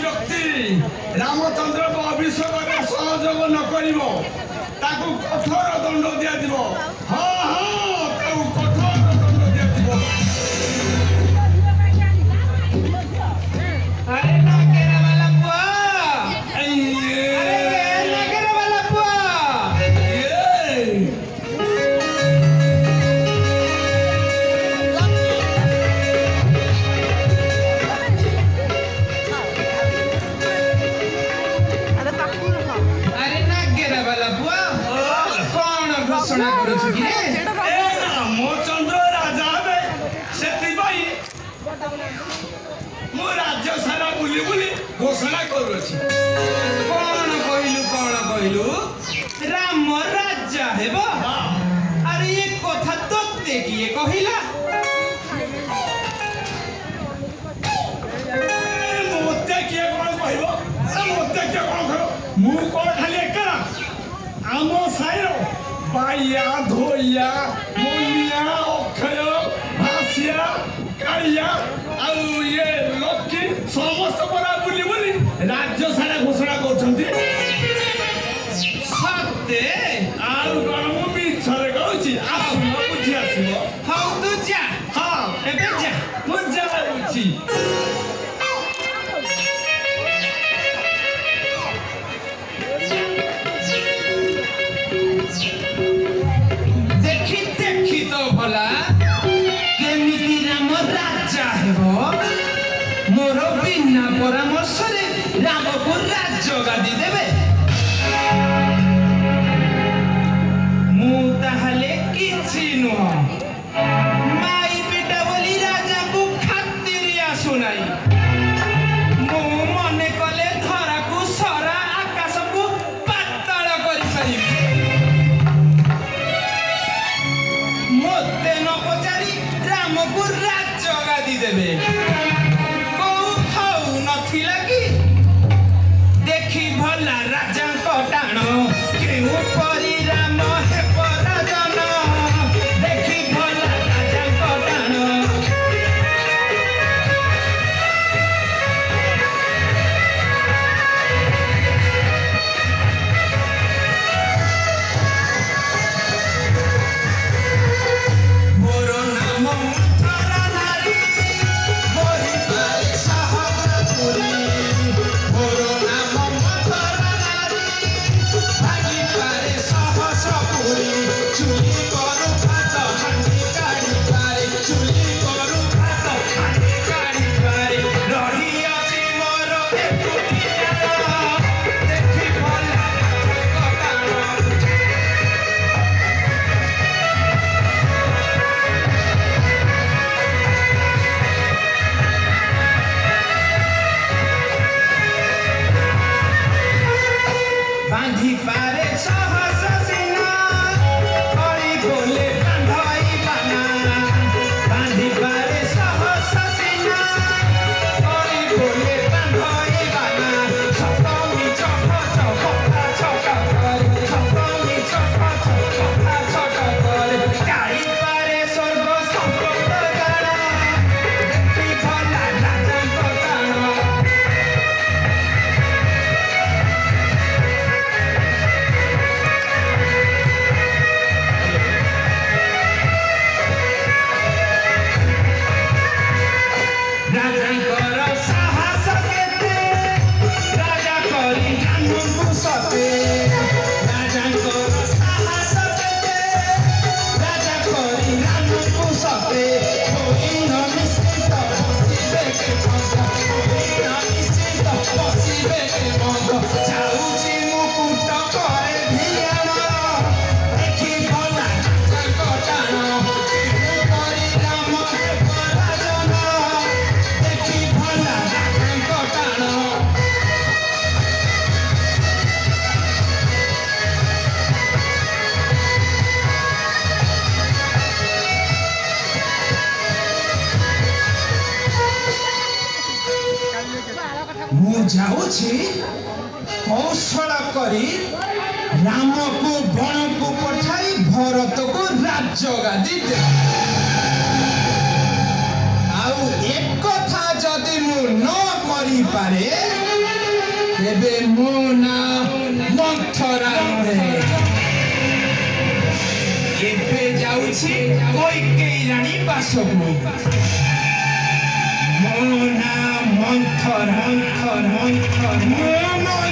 ବ୍ୟକ୍ତି ରାମଚନ୍ଦ୍ରଙ୍କ ଅଭିଷେକରେ ସହଯୋଗ ନ କରିବ ତାକୁ କଠୋର ଦଣ୍ଡ ଦିଆଯିବ। ହଁ ହଁ, ତାକୁ କଠୋର ଦଣ୍ଡ ଦିଆଯିବ। अरे नागेरा वाला पुआ, ଇଏ, अरे नागेरा वाला पुआ। ଇଏ। अरे नागेरा वाला पुआ, कौन घोषणा करुछु कि रे? ଏ ରାମଚନ୍ଦ୍ର ରାଜା ହେବେ, ସେଥିପାଇଁ ମୁଁ ରାଜ୍ୟ ସାରା ବୁଲି ବୁଲି ଘୋଷଣା କରୁଅଛି। कौन कहलु राम राजा हेब? अरे ये कथा तोते किए कहिला? ମୋତେ କିଏ କ'ଣ କହିବ? ମୋତେ କିଏ କ'ଣ କହିବ? ମୁଁ କ'ଣ ଖାଲି ଏକଲା? ଆମ ସାହିର ବାଇଆ, ଧୋଇଆ, ମୁନିଆ, ଅକ୍ଷୟ, ଭାସିଆ, କାଳିଆ ଆଉ ଇଏ ଲକ୍ଷ୍ମୀ ସମସ୍ତ ପରା ବୁଲି ବୁଲି ରାଜ୍ୟ ସାରା ଘୋଷଣା କରୁଛନ୍ତି। सत्य ଆଉ କ'ଣ ମୁଁ ମିଛରେ କହୁଛି? ଆସୁନ ବୁଝି ଆସିବ। हौ तू जा ହଁ, एबे जा। ମୁଁ ଯାଉଛି। देखी तो भला केमिति राम राजा हेब? मोर बिना परामर्श रे राम को राज्य गादी देबे? मु ताहले किछि नुह, माई बेटा बोली राजा को खातिरिया सुनाई। मु मने कले धरा को सरा आकाश को पाताल करि परिबी। मते न पचारी राम को राज्य गादी देबे? कोउ खाऊ नथिला कि? देखी भला राजा टाण केउ परी राम हे पराजन। देखी भला राजा टाण मोर नाम मथुरा नारी, मोहि पारे सहस्रपुरी। मोर नाम मथुरा नारी, भागी पारे सहस्रपुरी। चुली करू भात हांडी काढ़ी पारे, चुली करू भात हांडी काढ़ी पारे। रही अछि मोर एकुटिया, देखी भला कटाण। बांधी पारे साहस सिना, करी बोले बांधाई बाना। बांधी पारे साहस सिना, करी बोले बांधाई बाना। छतमी छक छक छक कर, छतमी छक छक छक कर। गाई पारे स्वर्ग संपद गाना, देखी भला राजाଙ୍କ टाण। राजाଙ୍କର ସାହସ କେତେ, ରାଜା କରି ରାମଙ୍କୁ ସତେ। ରାଜାଙ୍କର ସାହସ କେତେ, ରାଜା କରି ରାମଙ୍କୁ ସତେ। ହୋଇନ ନିଶ୍ଚିତ ବସିବେ କେ ବନ୍ଧ, ହୋଇନ ନିଶ୍ଚିତ ବସିବେ କେ ବନ୍ଧ। ଯାଉଛି ମୁକୁଟ କରେ ଧିଆନ, ଦେଖି ଭଲା ରାଜାଙ୍କ ଟାଣ। କେଉଁ କରି ରାମ ହେ ପରାଜନ, ଦେଖି ଭଲା ରାଜାଙ୍କ ଟାଣ। ମୁଁ ଯାଉଛି କୌଶଳ କରି ରାମକୁ ବଣକୁ ପଠାଇ ଭରତକୁ ରାଜ୍ୟ ଗାଦି ଦେବି। ଆଉ ଏକଥା ଯଦି ମୁଁ ନ କରିପାରେ ଉପାସକୁ ମୋ ନାଁ ମନ୍ଥର ମନ୍ଥର ମନ୍ଥର ମୋ ନାଁ